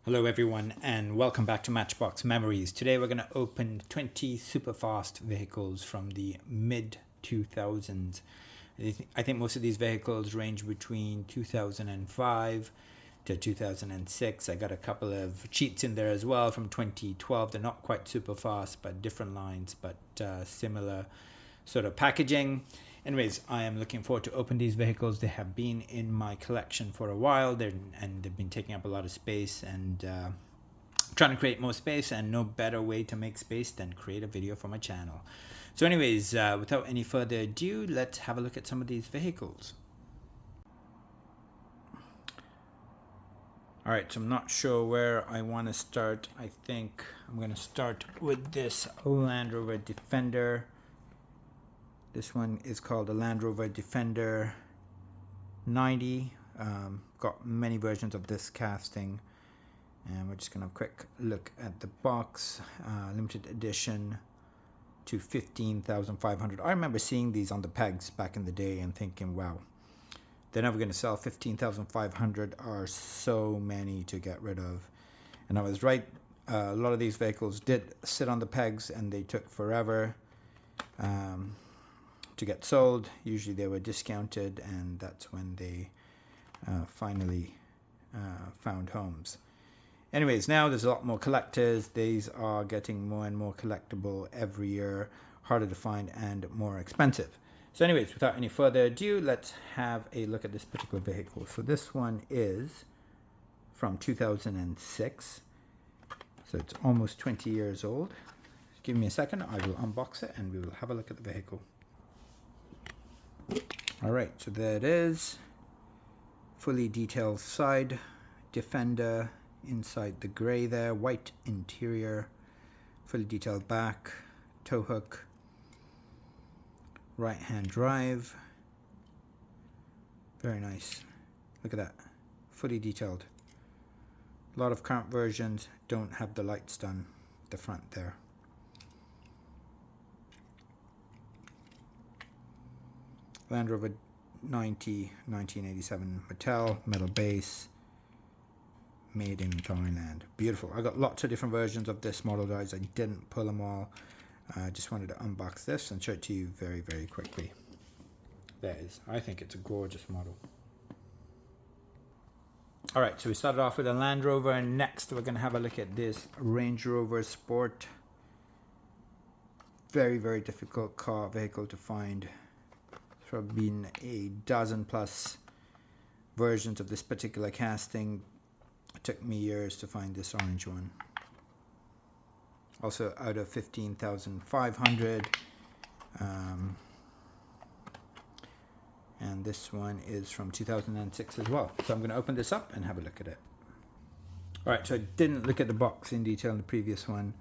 Hello everyone and welcome back to Matchbox Memories. Today we're going to open 20 superfast vehicles from the mid 2000s. I think most of these vehicles range between 2005 to 2006. I got a couple of cheats in there as well from 2012. They're not quite superfast but different lines, but similar sort of packaging. Anyways, I am looking forward to open these vehicles. They have been in my collection for a while, and they've been taking up a lot of space, and trying to create more space, and no better way to make space than create a video for my channel. So anyways, without any further ado, let's have a look at some of these vehicles. Alright, so I'm not sure where I want to start. I think I'm going to start with this Land Rover Defender. This one is called the Land Rover Defender 90. Got many versions of this casting, and we're just gonna have a quick look at the box. Limited edition to 15,500. I remember seeing these on the pegs back in the day and thinking, wow, they're never gonna sell. 15,500 are so many to get rid of, and I was right. A lot of these vehicles did sit on the pegs and they took forever to get sold. Usually they were discounted, and that's when they finally found homes. Anyways, now there's a lot more collectors. These are getting more and more collectible every year, harder to find and more expensive. So anyways, without any further ado, let's have a look at this particular vehicle. So this one is from 2006, so it's almost 20 years old. Give me a second, I will unbox it and we will have a look at the vehicle. Alright, so there it is. Fully detailed side Defender, inside the grey there, white interior, fully detailed back, tow hook, right hand drive. Very nice. Look at that. Fully detailed. A lot of current versions don't have the lights done at the front there. Land Rover 90, 1987 metal base, made in Thailand. Beautiful. I got lots of different versions of this model, guys. I didn't pull them all. I just wanted to unbox this and show it to you very, very quickly. There it is. I think it's a gorgeous model. Alright, so we started off with a Land Rover, and next we're going to have a look at this Range Rover Sport. Very, very difficult vehicle to find. There have been a dozen plus versions of this particular casting. It took me years to find this orange one. Also out of 15,500. And this one is from 2006 as well. So I'm going to open this up and have a look at it. Alright, so I didn't look at the box in detail in the previous one,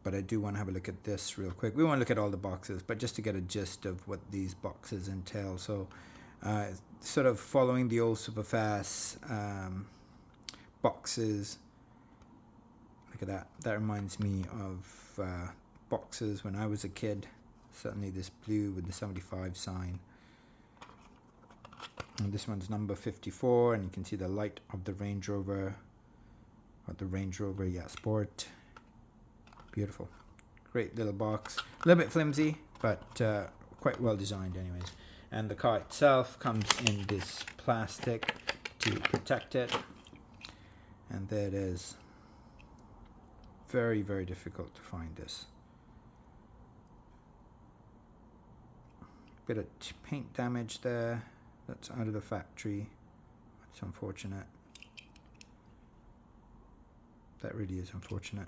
but I do want to have a look at this real quick. We won't look at all the boxes, but just to get a gist of what these boxes entail. So sort of following the old Superfast boxes. Look at that. That reminds me of boxes when I was a kid. Certainly this blue with the 75 sign. And this one's number 54, and you can see the light of the Range Rover. Or the Range Rover, yeah, Sport. Beautiful. Great little box. A little bit flimsy, but quite well designed anyways. And the car itself comes in this plastic to protect it. And there it is. Very, very difficult to find this. Bit of paint damage there. That's out of the factory. That's unfortunate. That really is unfortunate.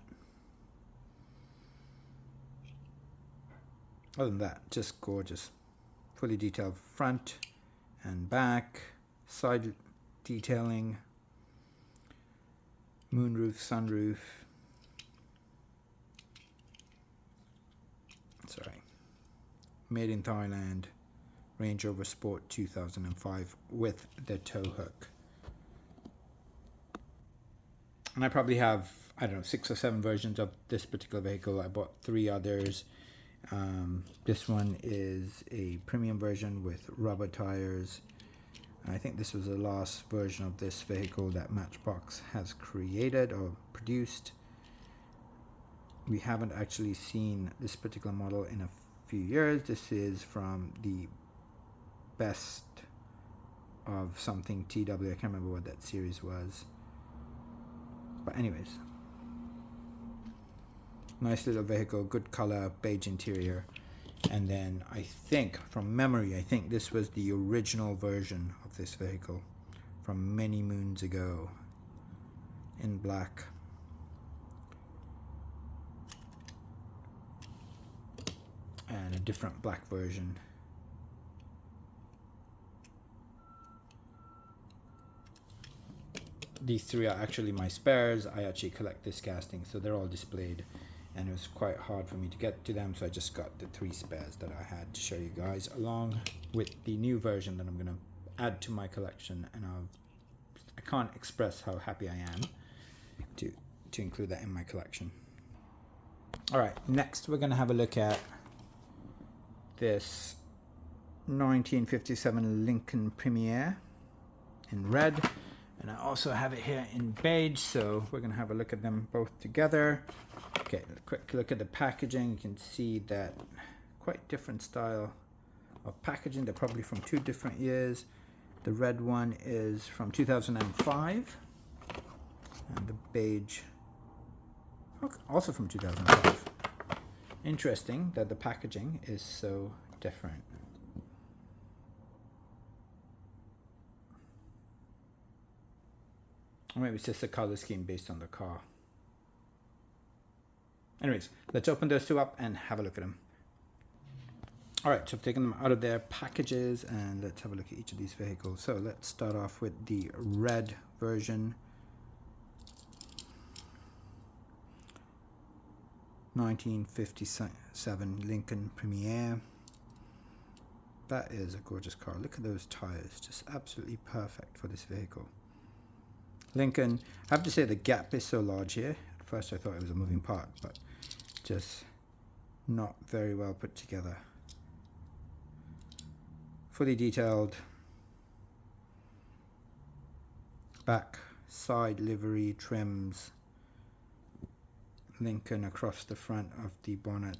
Other than that, just gorgeous. Fully detailed front and back, side detailing, moonroof, sunroof. Sorry. Made in Thailand, Range Rover Sport 2005 with the tow hook. And I probably have, I don't know, 6 or 7 versions of this particular vehicle. I bought 3 others. This one is a premium version with rubber tires. I think this was the last version of this vehicle that Matchbox has created or produced. We haven't actually seen this particular model in a few years. This is from the best of something TW. I can't remember what that series was. But anyways, nice little vehicle, good color, beige interior. And then I think, from memory, I think this was the original version of this vehicle from many moons ago in black. And a different black version. These three are actually my spares. I actually collect this casting, so they're all displayed. And it was quite hard for me to get to them, so I just got the 3 spares that I had to show you guys, along with the new version that I'm going to add to my collection. And I can't express how happy I am to include that in my collection. Alright, next we're going to have a look at this 1957 Lincoln Premier in red. And I also have it here in beige, so we're going to have a look at them both together. Okay, a quick look at the packaging. You can see that quite different style of packaging. They're probably from 2 different years. The red one is from 2005, and the beige also from 2005. Interesting that the packaging is so different. Or maybe it's just a color scheme based on the car. Anyways, let's open those 2 up and have a look at them. Alright, so I've taken them out of their packages and let's have a look at each of these vehicles. So let's start off with the red version. 1957 Lincoln Premier. That is a gorgeous car. Look at those tires, just absolutely perfect for this vehicle. Lincoln, I have to say the gap is so large here. At first I thought it was a moving part, but just not very well put together. Fully detailed back side livery trims. Lincoln across the front of the bonnet.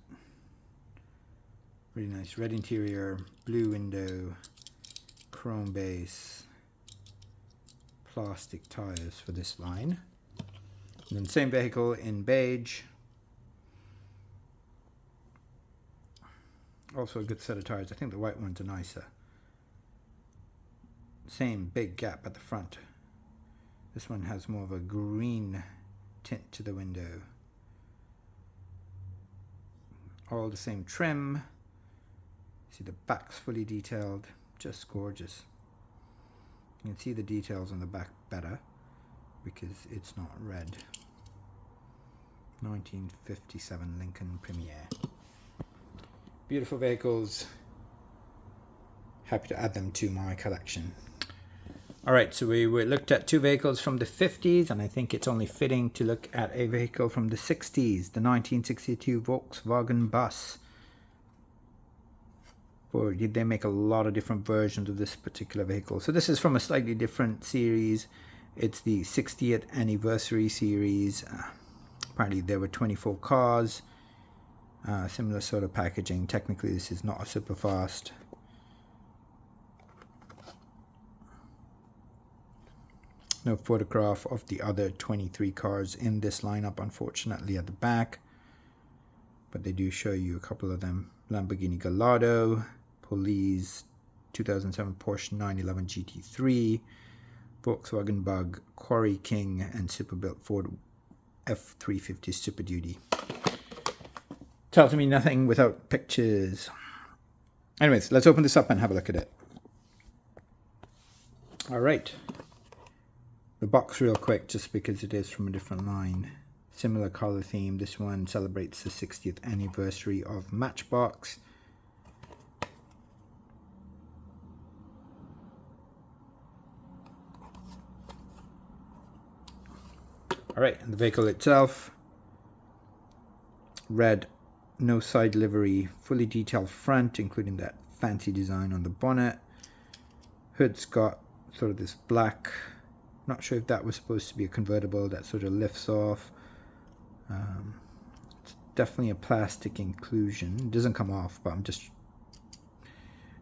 Really nice red interior, blue window, chrome base, plastic tires for this line. And then same vehicle in beige. Also a good set of tires. I think the white ones are nicer. Same big gap at the front. This one has more of a green tint to the window. All the same trim. See the back's fully detailed. Just gorgeous. You can see the details on the back better because it's not red. 1957 Lincoln Premier. Beautiful vehicles. Happy to add them to my collection. Alright, so we looked at 2 vehicles from the 50s, and I think it's only fitting to look at a vehicle from the 60s, the 1962 Volkswagen Bus. Boy, did they make a lot of different versions of this particular vehicle. So this is from a slightly different series. It's the 60th anniversary series. Apparently there were 24 cars. Similar sort of packaging. Technically this is not a Superfast. No photograph of the other 23 cars in this lineup, unfortunately, at the back. But they do show you a couple of them. Lamborghini Gallardo, Police, 2007 Porsche 911 GT3, Volkswagen Bug, Quarry King, and Superbuilt Ford F350 Super Duty. Tells me nothing without pictures. Anyways, let's open this up and have a look at it. Alright. The box real quick, just because it is from a different line. Similar color theme. This one celebrates the 60th anniversary of Matchbox. Alright, and the vehicle itself. Red, no side livery, fully detailed front, including that fancy design on the bonnet. Hood's got sort of this black, not sure if that was supposed to be a convertible that sort of lifts off. It's definitely a plastic inclusion. It doesn't come off, but I'm just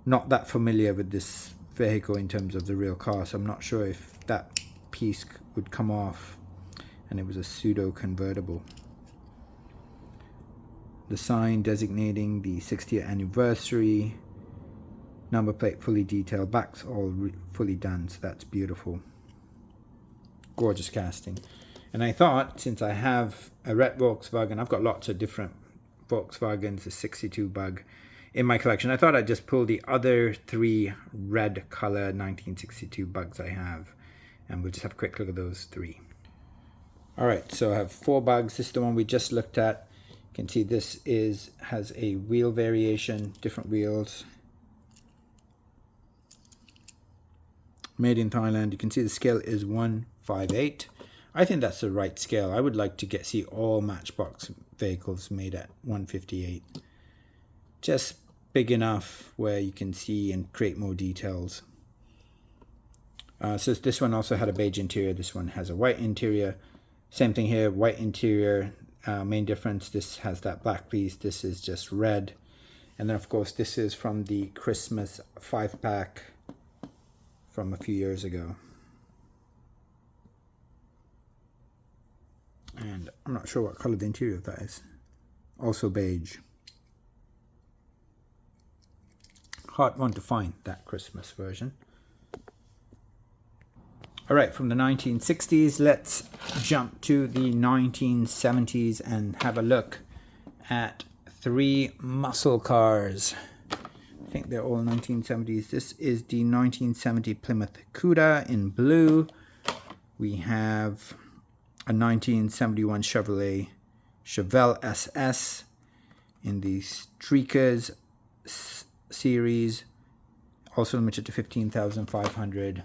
not that familiar with this vehicle in terms of the real car, so I'm not sure if that piece would come off and it was a pseudo convertible. The sign designating the 60th anniversary, number plate fully detailed, back's all fully done, so that's beautiful. Gorgeous casting. And I thought, since I have a red Volkswagen, I've got lots of different Volkswagens, a 62 bug in my collection, I thought I'd just pull the other 3 red color 1962 bugs I have, and we'll just have a quick look at those 3. Alright, so I have 4 bugs. This is the one we just looked at. You can see this has a wheel variation, different wheels. Made in Thailand. You can see the scale is 158. I think that's the right scale. I would like to see all Matchbox vehicles made at 158. Just big enough where you can see and create more details. So this one also had a beige interior. This one has a white interior. Same thing here, white interior. Main difference, this has that black piece. This is just red. And then of course this is from the Christmas 5-pack from a few years ago. And I'm not sure what color the interior of that is. Also beige. Hard one to find, that Christmas version. Alright, from the 1960s, let's jump to the 1970s and have a look at 3 muscle cars. I think they're all 1970s. This is the 1970 Plymouth Cuda in blue. We have a 1971 Chevrolet Chevelle SS in the Streakers series, also limited to 15,500.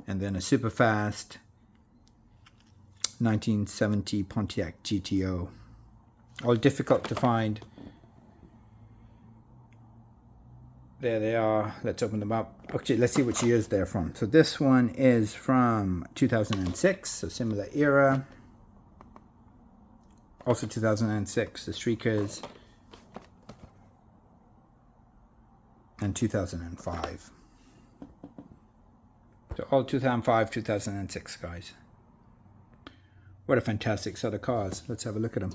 And then a Superfast 1970 Pontiac GTO. All difficult to find. There they are. Let's open them up. Okay, let's see which years they're from. So this one is from 2006, so similar era. Also 2006, the Streakers. And 2005. So all 2005, 2006 guys. What a fantastic set of cars. Let's have a look at them.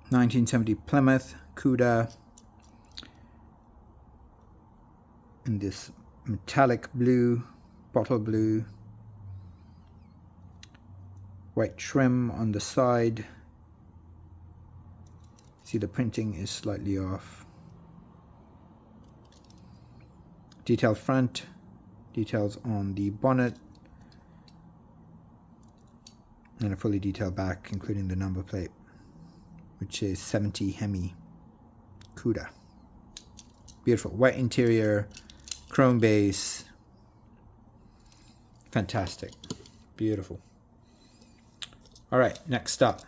1970 Plymouth Cuda in this metallic blue, bottle blue, white trim on the side. See, the printing is slightly off. Detailed front, details on the bonnet, and a fully detailed back, including the number plate, which is 70 Hemi Cuda. Beautiful. White interior, chrome base. Fantastic. Beautiful. Alright, next up.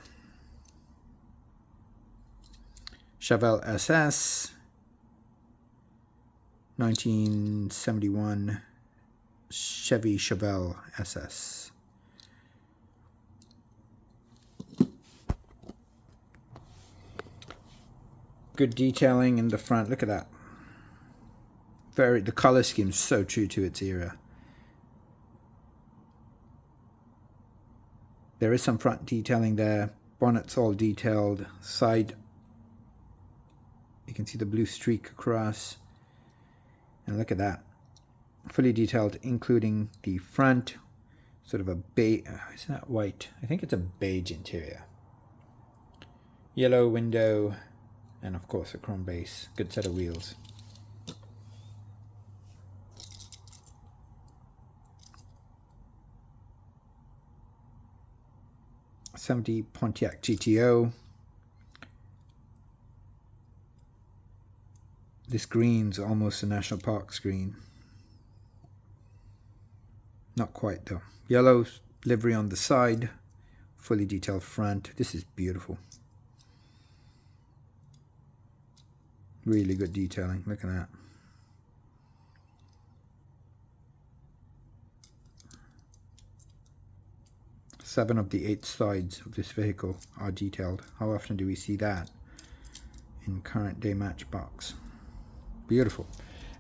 Chevelle SS. 1971 Chevy Chevelle SS. Good detailing in the front. Look at that. The color scheme is so true to its era. There is some front detailing there. Bonnet's all detailed. Side, you can see the blue streak across. And look at that. Fully detailed, including the front. Sort of a beige, is that white? I think it's a beige interior. Yellow window, and of course a chrome base. Good set of wheels. '70 Pontiac GTO. This green's almost a national parks green. Not quite though. Yellow livery on the side, fully detailed front. This is beautiful. Really good detailing. Look at that. 7 of the 8 sides of this vehicle are detailed. How often do we see that in current day Matchbox? Beautiful.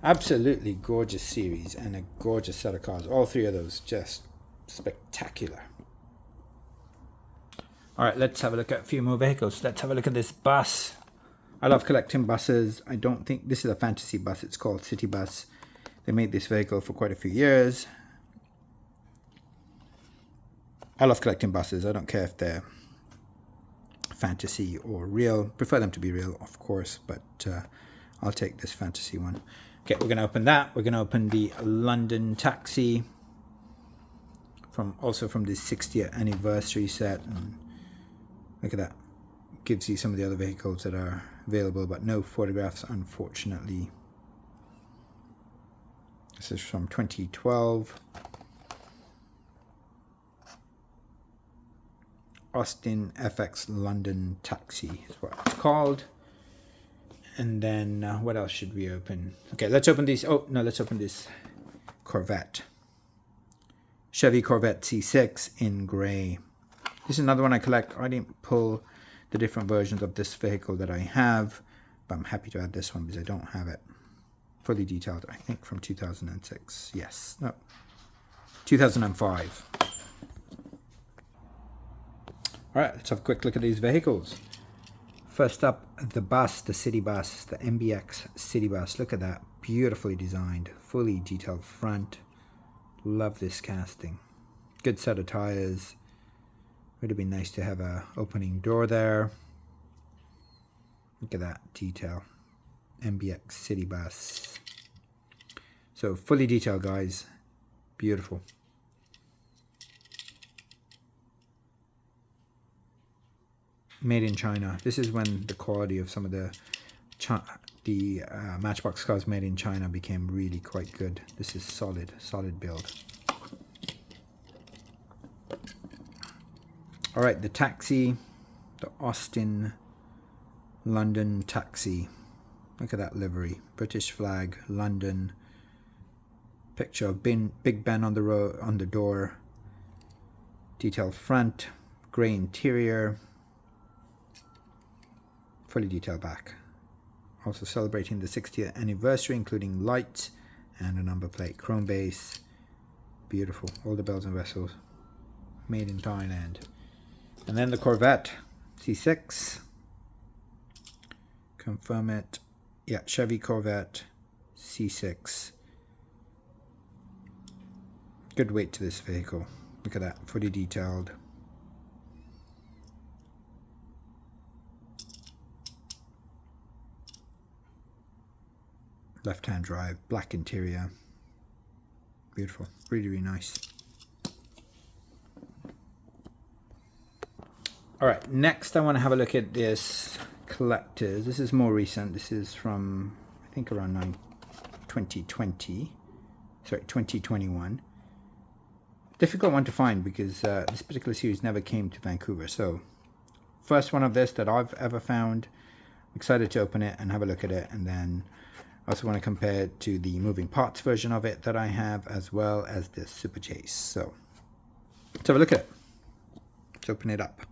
Absolutely gorgeous series and a gorgeous set of cars. All 3 of those just spectacular. Alright, let's have a look at a few more vehicles. Let's have a look at this bus. I love collecting buses. I don't think this is a fantasy bus. It's called City Bus. They made this vehicle for quite a few years. I love collecting buses. I don't care if they're fantasy or real. Prefer them to be real, of course, but I'll take this fantasy one. Okay, we're going to open that. We're going to open the London Taxi, also from the 60th anniversary set. And look at that. Gives you some of the other vehicles that are available, but no photographs, unfortunately. This is from 2012. Austin FX London Taxi is what it's called. And then what else should we open? Okay, let's open these. Oh, no, let's open this Corvette. Chevy Corvette C6 in gray. This is another one I collect. I didn't pull the different versions of this vehicle that I have, but I'm happy to add this one because I don't have it. Fully detailed, I think from 2006. Yes, no, 2005. All right, let's have a quick look at these vehicles. First up, the bus, the city bus, the MBX city bus. Look at that, beautifully designed, fully detailed front. Love this casting. Good set of tires. Would have been nice to have a opening door there. Look at that detail. MBX city bus. So fully detailed, guys. Beautiful. Made in China. This is when the quality of some of the Matchbox cars made in China became really quite good. This is solid build. All right, the taxi, the Austin London Taxi. Look at that livery. British flag, London. Picture of Big Ben on the door. Detailed front, grey interior. Fully detailed back. Also celebrating the 60th anniversary, including lights and a number plate. Chrome base. Beautiful. All the bells and whistles. Made in Thailand. And then the Corvette C6. Confirm it. Yeah, Chevy Corvette C6. Good weight to this vehicle. Look at that. Fully detailed. Left-hand drive, black interior. Beautiful. Really, really nice. All right, next I want to have a look at this collectors. This is more recent. This is from, I think, around 2021. Difficult one to find because this particular series never came to Vancouver. So, first one of this that I've ever found. I'm excited to open it and have a look at it, and then I also want to compare it to the moving parts version of it that I have, as well as the Super Chase. So, let's have a look at it. Let's open it up.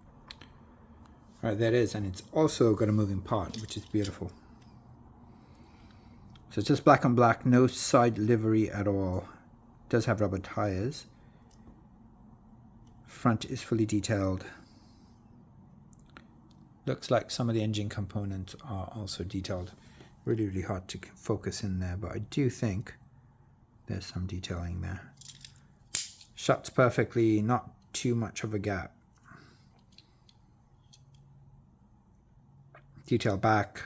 All right, there it is, and it's also got a moving part, which is beautiful. So it's just black on black, no side livery at all. It does have rubber tires. Front is fully detailed. Looks like some of the engine components are also detailed. Really, really hard to focus in there, but I do think there's some detailing there. Shuts perfectly, not too much of a gap. Detail back.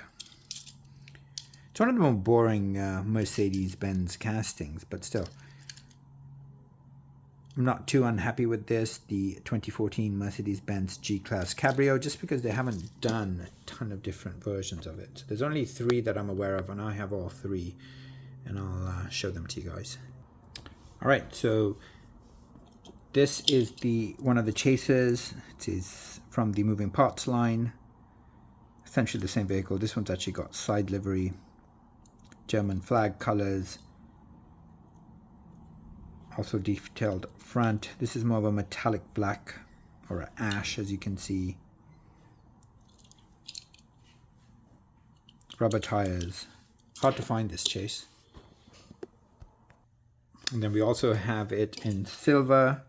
It's one of the more boring Mercedes-Benz castings, but still. I'm not too unhappy with this, the 2014 Mercedes-Benz G-Class Cabrio, just because they haven't done a ton of different versions of it. So there's only 3 that I'm aware of, and I have all 3, and I'll show them to you guys. All right, so this is one of the chasers. It is from the moving parts line. Essentially the same vehicle. This one's actually got side livery, German flag colors. Also detailed front. This is more of a metallic black or an ash, as you can see. Rubber tires. Hard to find this chase. And then we also have it in silver.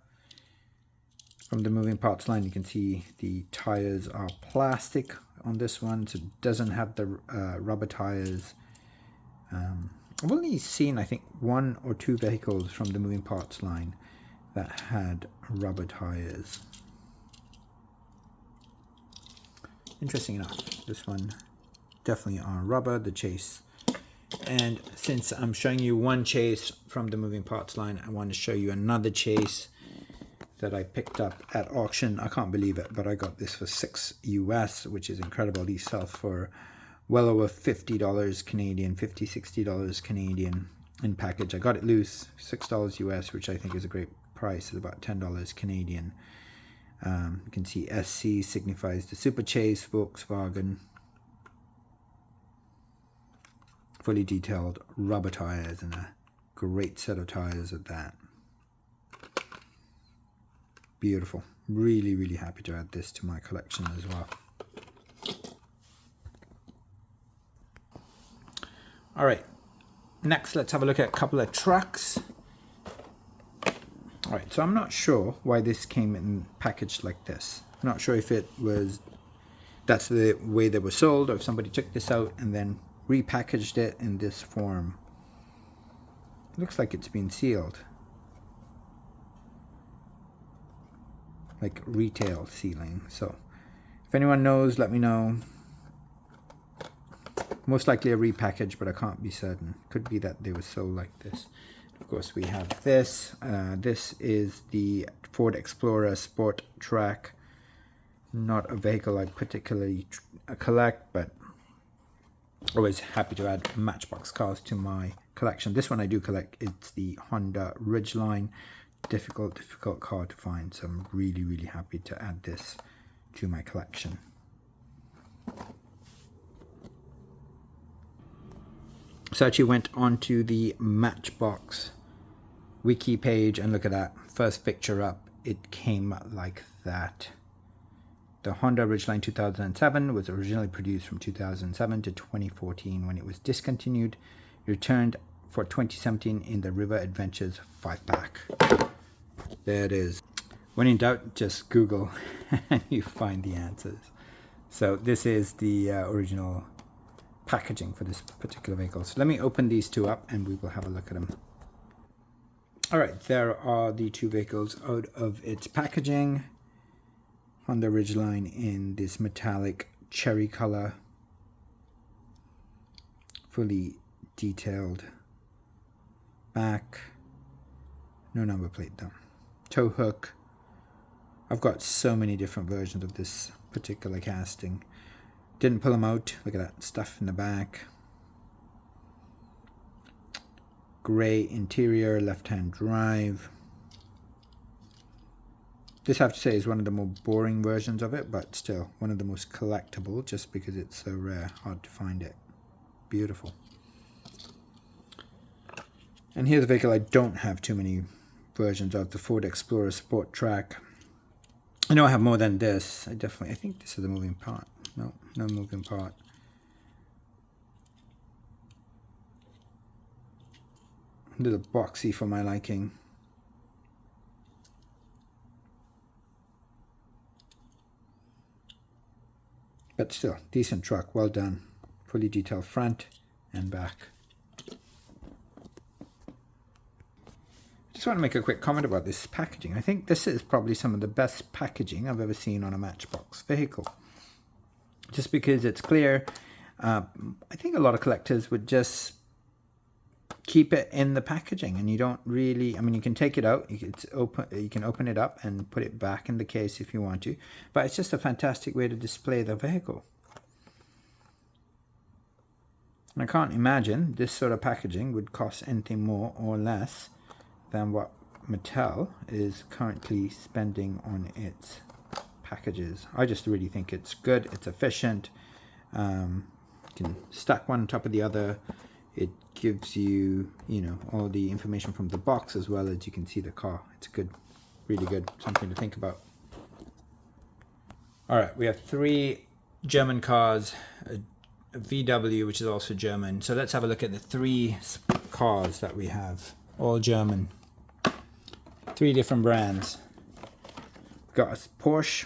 From the moving parts line, you can see the tires are plastic on this one, so it doesn't have the rubber tires. I've only seen, I think, 1 or 2 vehicles from the moving parts line that had rubber tires. Interesting enough, this one definitely on rubber, the chase. And since I'm showing you one chase from the moving parts line, I want to show you another chase that I picked up at auction. I can't believe it, but I got this for $6 US, which is incredible. These sell for well over $50 Canadian, $50-$60 Canadian in package. I got it loose, $6 US, which I think is a great price. It's about $10 Canadian. You can see SC signifies the Super Chase, Volkswagen. Fully detailed rubber tires, and a great set of tires at that. Beautiful. Really, really happy to add this to my collection as well. All right, next let's have a look at a couple of trucks. All right, so I'm not sure why this came in packaged like this. I'm not sure if it was, that's the way they were sold, or if somebody took this out and then repackaged it in this form. Looks like it's been sealed. Like retail sealing. So if anyone knows, let me know. Most likely a repackage, but I can't be certain. Could be that they were sold like this. Of course, we have this. This is the Ford Explorer Sport Track. Not a vehicle I particularly collect, but always happy to add Matchbox cars to my collection. This one I do collect. It's the Honda Ridgeline. Difficult car to find, so I'm really, really happy to add this to my collection. So I actually went onto the Matchbox wiki page, and look at that first picture up. It came like that. The Honda Ridgeline 2007 was originally produced from 2007 to 2014 when it was discontinued. It returned for 2017 in the River Adventures 5-pack. There it is. When in doubt, just Google and you find the answers. So this is the original packaging for this particular vehicle. So let me open these two up and we will have a look at them. All right, there are the two vehicles out of its packaging. Honda Ridgeline in this metallic cherry color. Fully detailed back. No number plate though. Tow hook. I've got so many different versions of this particular casting. Didn't pull them out. Look at that stuff in the back. Gray interior, left-hand drive. This, I have to say, is one of the more boring versions of it, but still one of the most collectible just because it's so rare. Hard to find it. Beautiful. And here's a vehicle I don't have too many versions of, the Ford Explorer Sport Track. I know I have more than this. I think this is a moving part. No moving part. A little boxy for my liking. But still, decent truck, well done. Fully detailed front and back. Just want to make a quick comment about this packaging. I think this is probably some of the best packaging I've ever seen on a Matchbox vehicle. Just because it's clear. I think a lot of collectors would just keep it in the packaging, and you don't really, I mean, you can take it out, you can open it up and put it back in the case if you want to, but it's just a fantastic way to display the vehicle. And I can't imagine this sort of packaging would cost anything more or less than what Mattel is currently spending on its packages. I just really think it's good, it's efficient. You can stack one on top of the other. It gives you, all the information from the box as well as you can see the car. It's good, really good, something to think about. All right, we have 3 German cars, a VW, which is also German. So let's have a look at the 3 cars that we have, all German. 3 different brands. We've got a Porsche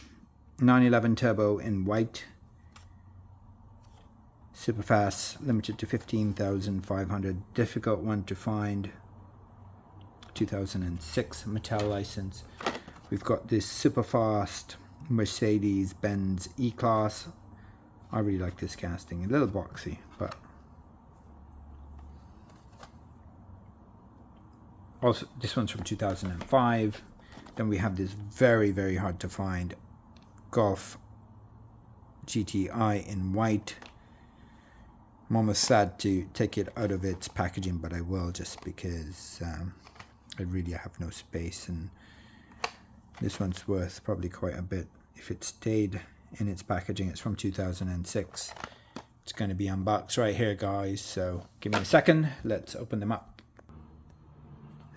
911 Turbo in white, Superfast, limited to 15,500. Difficult one to find. 2006 Mattel license. We've got this Superfast Mercedes-Benz E-Class. I really like this casting. A little boxy, but also this one's from 2005. Then we have this very, very hard to find Golf GTI in white. I'm almost sad to take it out of its packaging, but I will, just because I really have no space, and this one's worth probably quite a bit. If it stayed in its packaging, it's from 2006. It's going to be unboxed right here, guys, so give me a second. Let's open them up.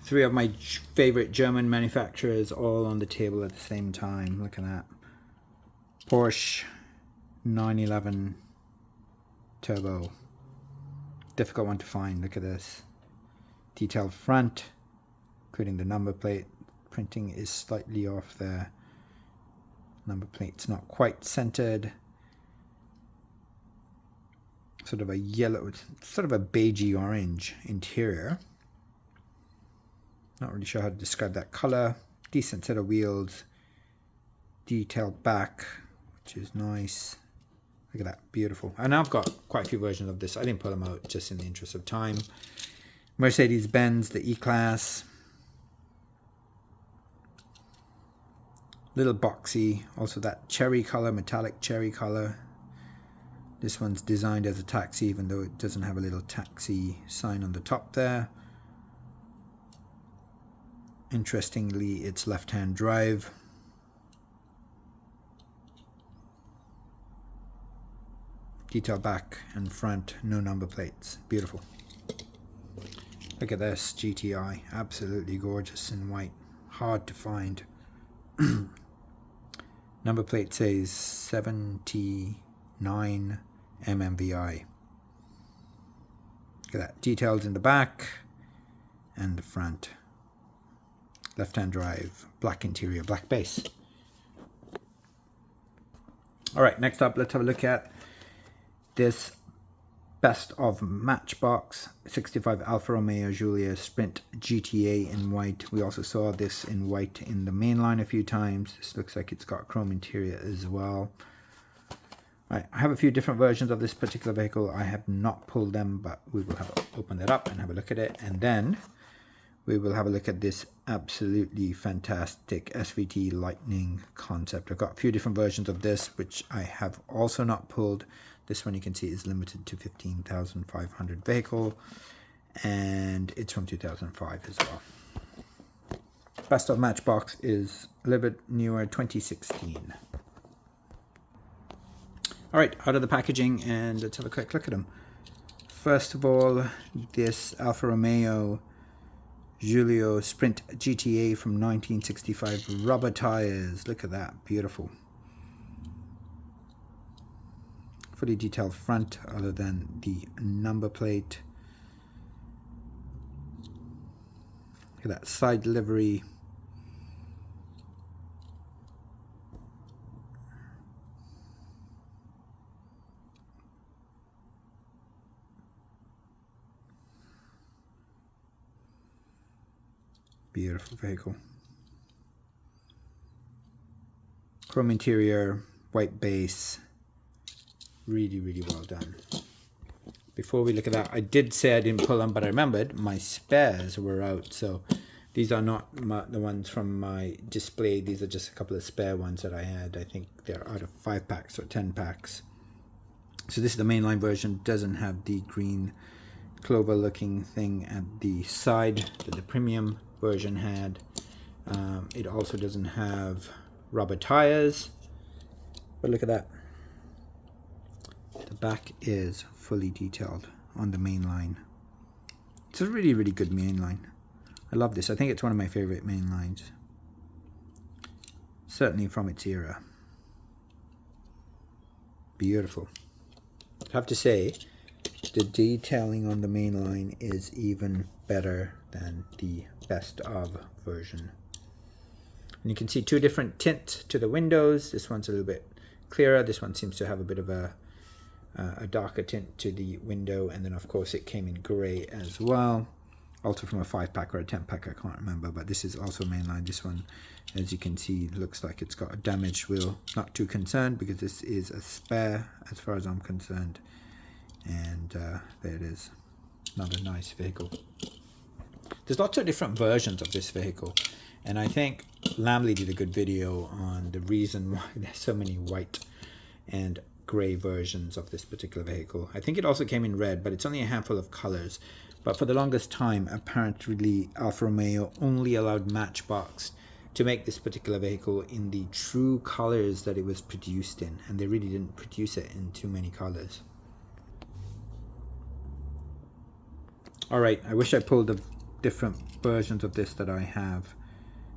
3 of my favorite German manufacturers all on the table at the same time. Look at that. Porsche 911 Turbo. Difficult one to find. Look at this. Detailed front, including the number plate. Printing is slightly off there. Number plate's not quite centered. Sort of a yellow, sort of a beigey orange interior. Not really sure how to describe that color. Decent set of wheels. Detailed back, which is nice. Look at that, beautiful. And I've got quite a few versions of this. I didn't pull them out just in the interest of time. Mercedes-Benz, the E-Class. Little boxy. Also that cherry color, metallic cherry color. This one's designed as a taxi, even though it doesn't have a little taxi sign on the top there. Interestingly, it's left-hand drive. Detail back and front, no number plates. Beautiful. Look at this GTI, absolutely gorgeous in white. Hard to find. Number plate says 79 MMVI. Look at that. Details in the back and the front. Left-hand drive, black interior, black base. All right, next up, let's have a look at this best of Matchbox 65 Alfa Romeo Giulia Sprint GTA in white. We also saw this in white in the main line a few times. This looks like it's got chrome interior as well. Right, I have a few different versions of this particular vehicle. I have not pulled them, but we will open it up and have a look at it, and then we will have a look at this absolutely fantastic SVT Lightning concept. I've got a few different versions of this, which I have also not pulled. This one you can see is limited to 15,500 vehicle, and it's from 2005 as well. Best of Matchbox is a little bit newer, 2016. All right, out of the packaging, and let's have a quick look at them. First of all, this Alfa Romeo Giulia Sprint GTA from 1965, rubber tires. Look at that, beautiful. Fully detailed front, other than the number plate. Look at that side livery. Beautiful vehicle. Chrome interior, white base. Really, really well done. Before we look at that, I did say I didn't pull them, but I remembered my spares were out. So these are not the ones from my display. These are just a couple of spare ones that I had. I think they're out of 5 packs or 10 packs. So this is the mainline version. Doesn't have the green clover looking thing at the side that the premium version had. It also doesn't have rubber tires, but look at that. The back is fully detailed on the main line. It's a really, really good main line. I love this. I think it's one of my favorite main lines, certainly from its era. Beautiful. I have to say, the detailing on the main line is even better than the best of version. And you can see two different tints to the windows. This one's a little bit clearer. This one seems to have a bit of a darker tint to the window. And then of course it came in gray as well. Also from a 5-pack or a 10-pack, I can't remember. But this is also mainline. This one, as you can see, looks like it's got a damaged wheel. Not too concerned because this is a spare as far as I'm concerned. And there it is. Another nice vehicle. There's lots of different versions of this vehicle. And I think Lamley did a good video on the reason why there's so many white and grey versions of this particular vehicle. I think it also came in red, but it's only a handful of colors. But for the longest time, apparently Alfa Romeo only allowed Matchbox to make this particular vehicle in the true colors that it was produced in. And they really didn't produce it in too many colors. Alright, I wish I pulled the different versions of this that I have.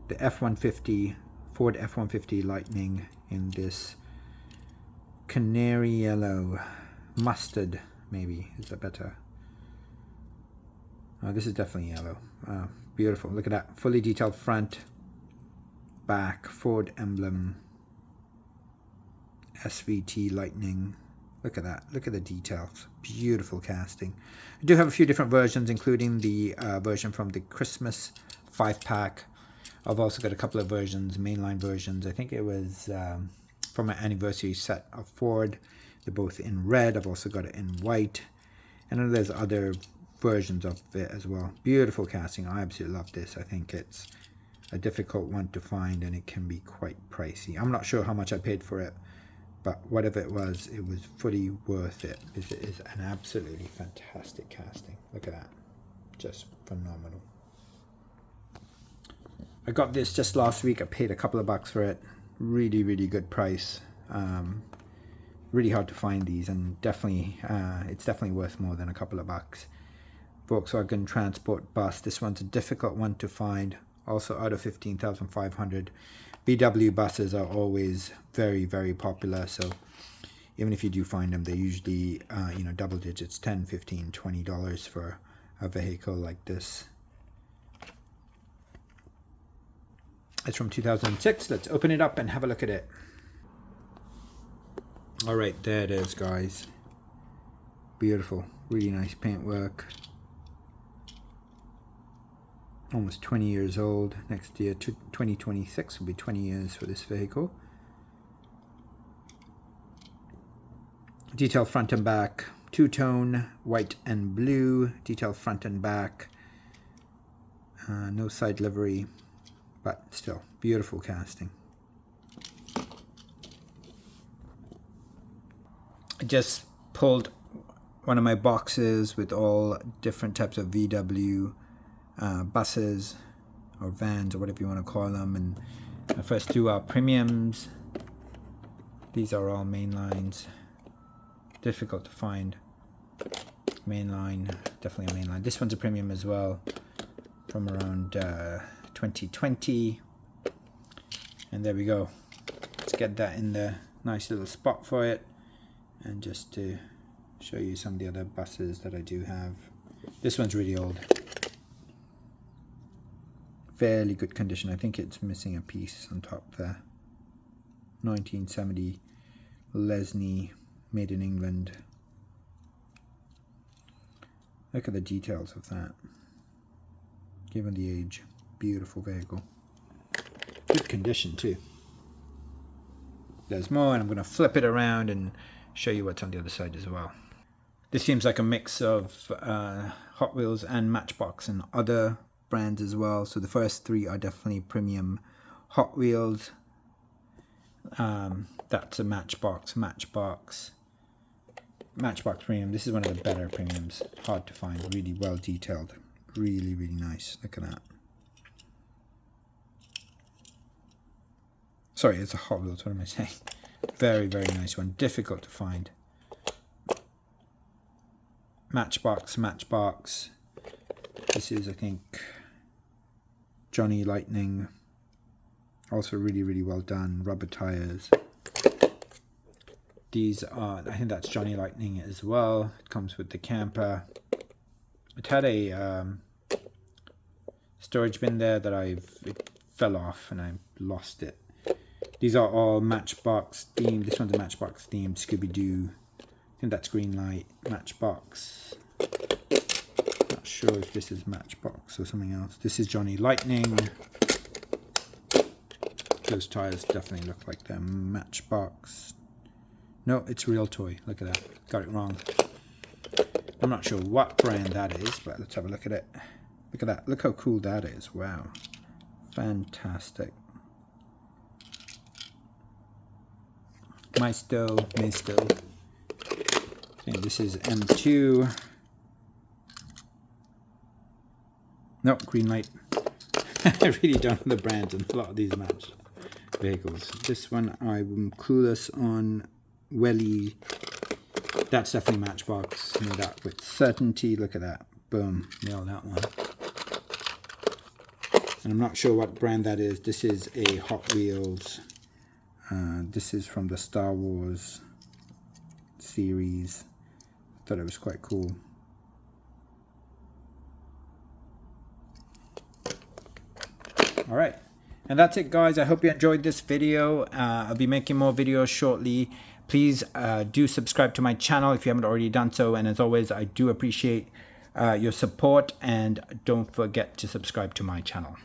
The F-150, Ford F-150 Lightning in this canary yellow, mustard maybe, is that better? Oh, this is definitely yellow. Beautiful, look at that, fully detailed front, back, Ford emblem, SVT Lightning. Look at that, look at the details, beautiful casting. I do have a few different versions, including the version from the Christmas 5-pack. I've also got a couple of versions, mainline versions. I think it was from an anniversary set of Ford. They're both in red. I've also got it in white. And then there's other versions of it as well. Beautiful casting. I absolutely love this. I think it's a difficult one to find and it can be quite pricey. I'm not sure how much I paid for it, but whatever it was fully worth it. It is an absolutely fantastic casting. Look at that. Just phenomenal. I got this just last week. I paid a couple of bucks for it. Really, really good price. Really hard to find these, and definitely, it's definitely worth more than a couple of bucks. Volkswagen Transport Bus. This one's a difficult one to find. Also out of 15,500. VW buses are always very, very popular. So even if you do find them, they're usually, double digits, $10, $15, $20 for a vehicle like this. It's from 2006. Let's open it up and have a look at it. All right, there it is, guys. Beautiful, really nice paintwork. Almost 20 years old. Next year, 2026 will be 20 years for this vehicle. Detail front and back, two-tone, white and blue. Detail front and back. No side livery. But still, beautiful casting. I just pulled one of my boxes with all different types of VW buses or vans or whatever you want to call them. And the first two are premiums. These are all main lines. Difficult to find. Mainline, definitely a mainline. This one's a premium as well, from around 2020. And there we go. Let's get that in the nice little spot for it. And just to show you some of the other buses that I do have. This one's really old. Fairly good condition. I think it's missing a piece on top there. 1970 Lesney, made in England. Look at the details of that. Given the age, beautiful vehicle. Good condition too. There's more, and I'm going to flip it around and show you what's on the other side as well. This seems like a mix of Hot Wheels and Matchbox and other brands as well. So the first three are definitely premium Hot Wheels. That's a Matchbox premium. This is one of the better premiums. Hard to find. Really well detailed. Really, really nice. Look at that. Sorry, it's a Hot Wheels. What am I saying? Very, very nice one. Difficult to find. Matchbox. This is, I think, Johnny Lightning. Also really, really well done. Rubber tires. These are, I think that's Johnny Lightning as well. It comes with the camper. It had a storage bin there that it fell off and I lost it. These are all Matchbox themed. This one's a Matchbox themed Scooby-Doo. I think that's green light, Matchbox. Not sure if this is Matchbox or something else. This is Johnny Lightning. Those tires definitely look like they're Matchbox. No, it's Real Toy. Look at that. Got it wrong. I'm not sure what brand that is, but let's have a look at it. Look at that. Look how cool that is. Wow. Fantastic. Maisto. Okay, this is M2. No, green light. I really don't know the brands on a lot of these match vehicles. This one I'm clueless on. Welly. That's definitely Matchbox. Know that with certainty. Look at that. Boom. Nailed that one. And I'm not sure what brand that is. This is a Hot Wheels. This is from the Star Wars series. Thought it was quite cool. Alright, and that's it guys. I hope you enjoyed this video. I'll be making more videos shortly. Please do subscribe to my channel if you haven't already done so, and as always I do appreciate your support, and don't forget to subscribe to my channel.